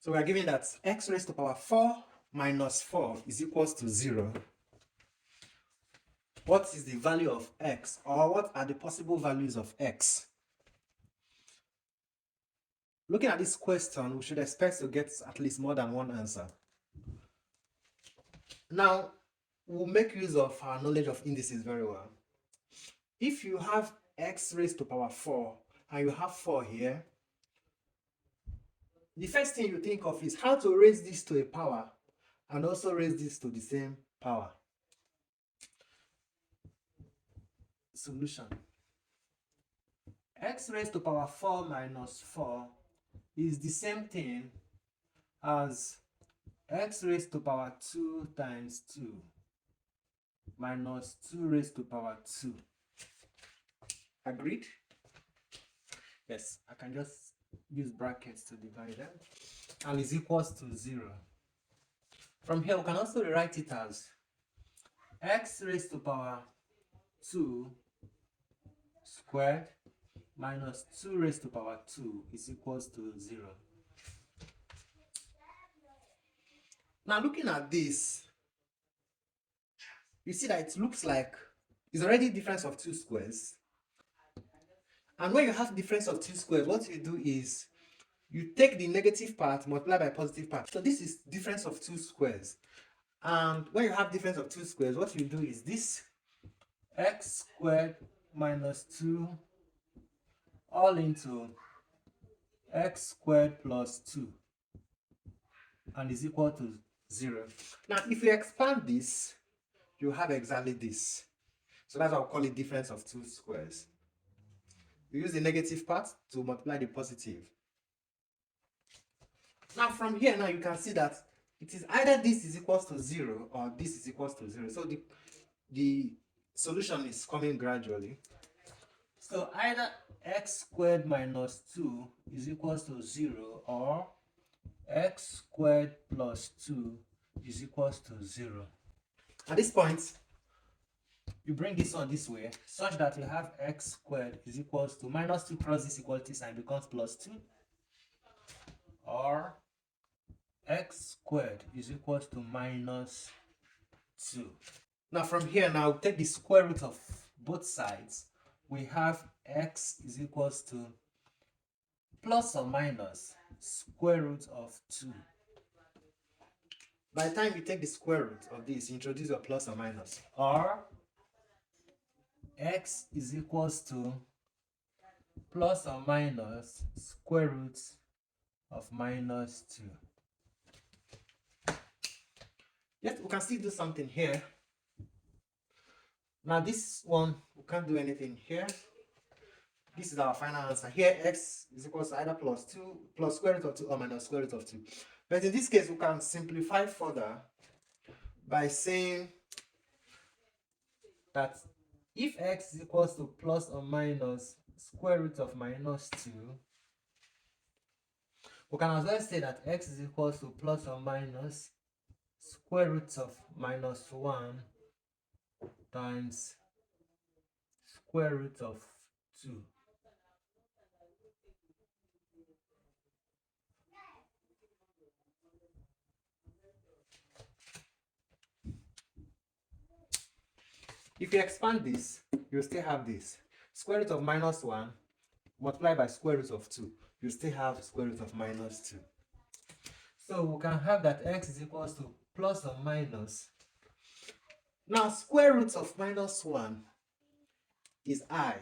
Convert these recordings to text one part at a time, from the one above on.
So we are given that x raised to power 4 minus 4 is equals to 0. What is the value of x, or what are the possible values of x? Looking at this question, we should expect to get at least more than one answer. Now, we'll make use of our knowledge of indices very well. If you have x raised to power 4 and you have 4 here, the first thing you think of is how to raise this to a power and also raise this to the same power. Solution. X raised to power 4 minus 4 is the same thing as x raised to power 2 times 2 minus 2 raised to power 2. Agreed? Yes, I can just use brackets to divide them, and is equals to 0. From here, we can also rewrite it as x raised to power 2 squared minus 2 raised to power 2 is equals to 0. Now, looking at this, you see that it looks like it's already difference of 2 squares. And when you have difference of 2 squares, what you do is you take the negative part, multiply by positive part. So this is difference of 2 squares. And when you have difference of 2 squares, what you do is this x squared minus 2 all into x squared plus 2 and is equal to 0. Now, if you expand this, you have exactly this. So that's why we call it difference of 2 squares. You use the negative part to multiply the positive. Now, from here, now you can see that it is either this is equals to 0 or this is equals to 0. So the solution is coming gradually. So either x squared minus 2 is equals to 0 or x squared plus 2 is equals to 0. At this point, you bring this one this way such that you have x squared is equals to minus 2 cross this equality sign becomes plus 2, or x squared is equals to minus 2. Now from here, now take the square root of both sides. We have x is equals to plus or minus square root of 2. By the time you take the square root of this, you introduce your plus or minus, or x is equals to plus or minus square root of minus 2. Yet we can still do something here. Now this one, we can't do anything here. This is our final answer. Here, x is equals to either plus 2, plus square root of 2 or minus square root of 2. But in this case, we can simplify further by saying that if x is equals to plus or minus square root of minus 2, we can as well say that x is equals to plus or minus square root of minus 1 times square root of 2. If you expand this, you still have this. Square root of minus 1 multiplied by square root of 2. You still have square root of minus 2. So we can have that x is equals to plus or minus. Now, square root of minus 1 is I,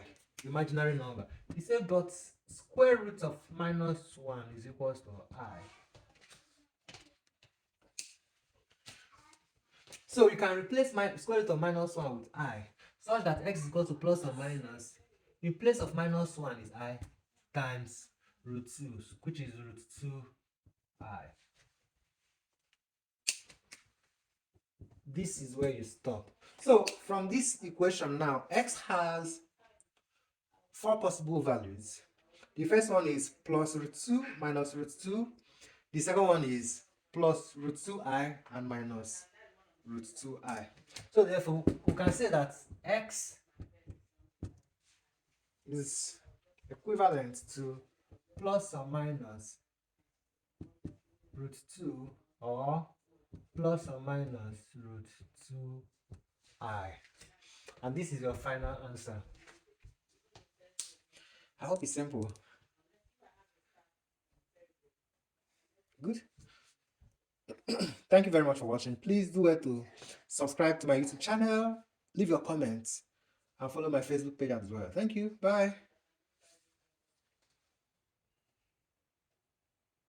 imaginary number. He said, but square root of minus 1 is equals to I. So you can replace my square root of minus 1 with I, such that x is equal to plus or minus. In place of minus 1 is I times root 2, which is root 2I. This is where you stop. So from this equation now, x has 4 possible values. The first one is plus root 2 minus root 2. The second one is plus root 2I and minus root 2I. So therefore, we can say that x is equivalent to plus or minus root 2 or plus or minus root 2i. And this is your final answer. I hope it's simple. Good. Thank you very much for watching. Please do well to subscribe to my YouTube channel, leave your comments, and follow my Facebook page as well. Thank you. Bye.